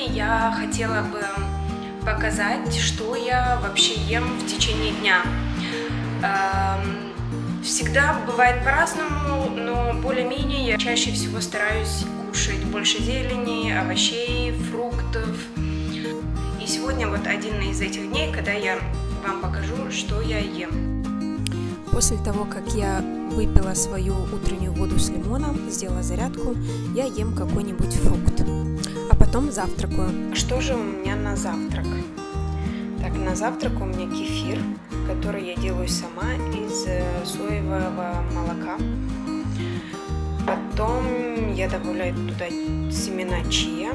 сегодня я хотела бы показать, что я вообще ем в течение дня. Всегда бывает по-разному, но более-менее я чаще всего стараюсь кушать больше зелени, овощей, фруктов. И сегодня вот один из этих дней, когда я вам покажу, что я ем. После того, как я выпила свою утреннюю воду с лимоном, сделала зарядку, я ем какой-нибудь фрукт, а потом завтракаю. Что же у меня на завтрак? Так, на завтрак у меня кефир, который я делаю сама из соевого молока. Потом я добавляю туда семена чиа,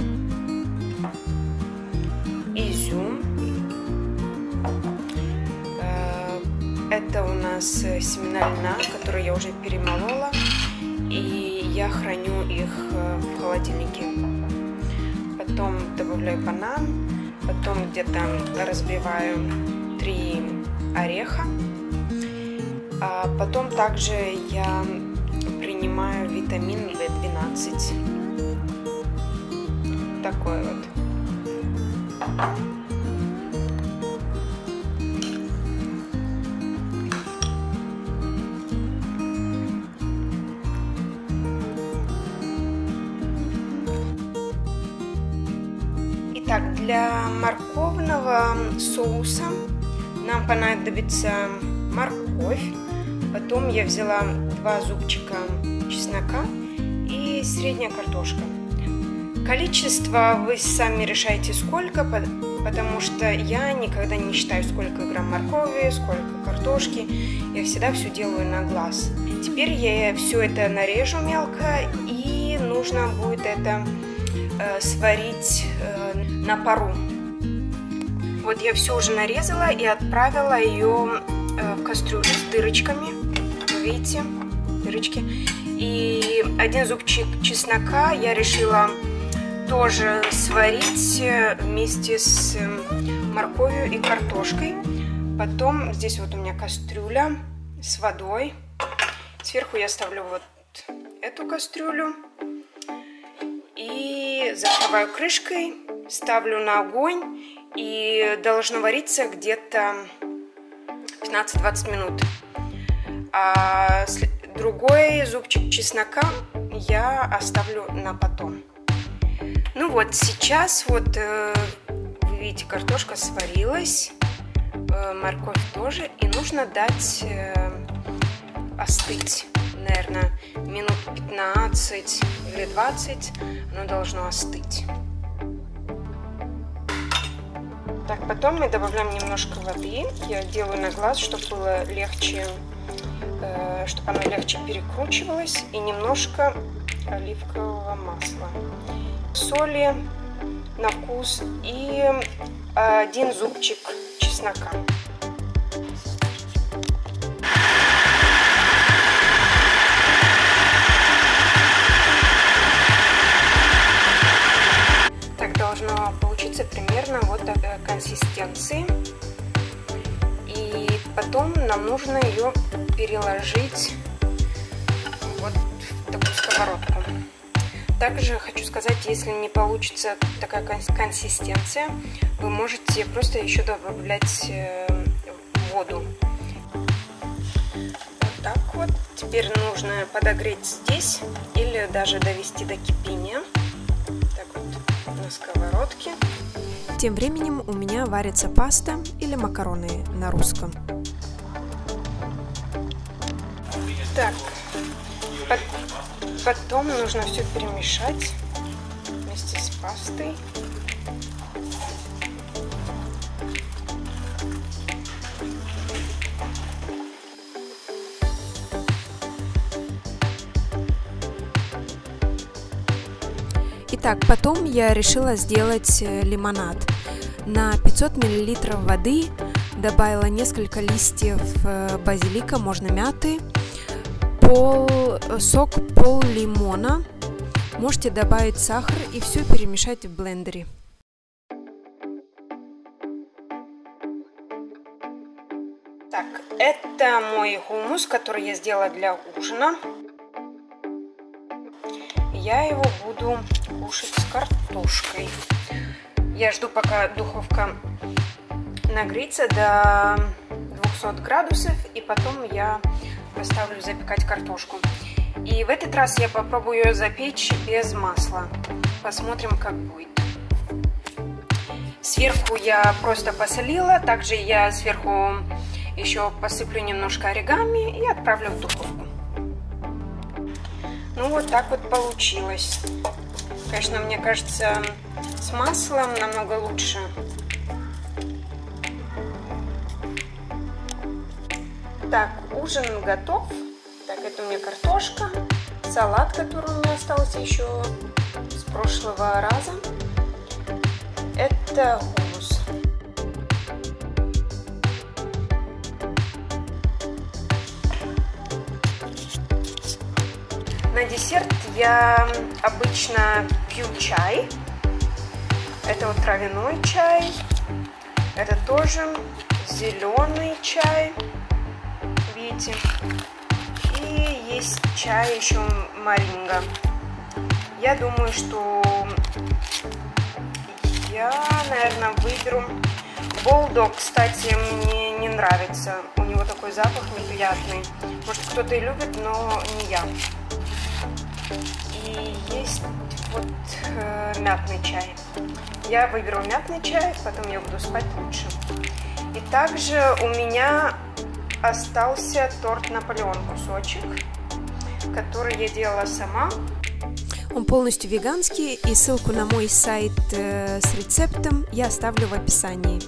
изюм. Это у нас семена льна, которые я уже перемолола, и я храню их в холодильнике. Потом добавляю банан, потом где-то разбиваю 3 ореха, а потом также я принимаю витамин В12. Такой вот. Итак, для морковного соуса нам понадобится морковь, потом я взяла 2 зубчика чеснока и средняя картошка. Количество вы сами решаете сколько, потому что я никогда не считаю, сколько грамм моркови, сколько картошки, я всегда все делаю на глаз. Теперь я все это нарежу мелко, и нужно будет это сварить на пару. Вот я все уже нарезала и отправила ее в кастрюлю с дырочками. Вы видите, дырочки. И 1 зубчик чеснока я решила тоже сварить вместе с морковью и картошкой. Потом здесь вот у меня кастрюля с водой. Сверху я ставлю вот эту кастрюлю. И закрываю крышкой, ставлю на огонь, и должно вариться где-то 15-20 минут. А другой зубчик чеснока я оставлю на потом. Ну вот, сейчас вот, вы видите, картошка сварилась, морковь тоже, и нужно дать остыть. Наверное, минут 15 или 20 оно должно остыть. Так, потом мы добавляем немножко воды. Я делаю на глаз, чтобы было легче, чтобы оно легче перекручивалось. И немножко оливкового масла. Соли на вкус и 1 зубчик чеснока. Должно получиться примерно вот такой консистенции. И потом нам нужно ее переложить вот в такую сковородку. Также хочу сказать, если не получится такая консистенция, вы можете просто еще добавлять воду. Вот так вот. Теперь нужно подогреть здесь или даже довести до кипения. На сковородке. Тем временем у меня варится паста или макароны на русском. Так, потом нужно все перемешать вместе с пастой. Итак, потом я решила сделать лимонад. На 500 мл воды добавила несколько листьев базилика, можно мяты, сок пол лимона. Можете добавить сахар и все перемешать в блендере. Так, это мой хумус, который я сделала для ужина. Я его буду кушать с картошкой. Я жду, пока духовка нагреется до 200 градусов, и потом я поставлю запекать картошку. И в этот раз я попробую ее запечь без масла. Посмотрим, как будет. Сверху я просто посолила, также я сверху еще посыплю немножко оригами и отправлю в духовку. Ну вот так вот получилось. Конечно, мне кажется, с маслом намного лучше. Так, ужин готов. Так, это у меня картошка, салат, который у меня остался еще с прошлого раза. Это хумус. На десерт я обычно пью чай. Это вот травяной чай. Это тоже зеленый чай. Видите? И есть чай еще моринго. Я думаю, что я, наверное, выберу Болдог. Кстати, мне не нравится. У него такой запах неприятный. Может, кто-то и любит, но не я. И есть вот мятный чай. Я выберу мятный чай, потом я буду спать лучше. И также у меня остался торт Наполеон кусочек, который я делала сама. Он полностью веганский, и ссылку на мой сайт с рецептом я оставлю в описании.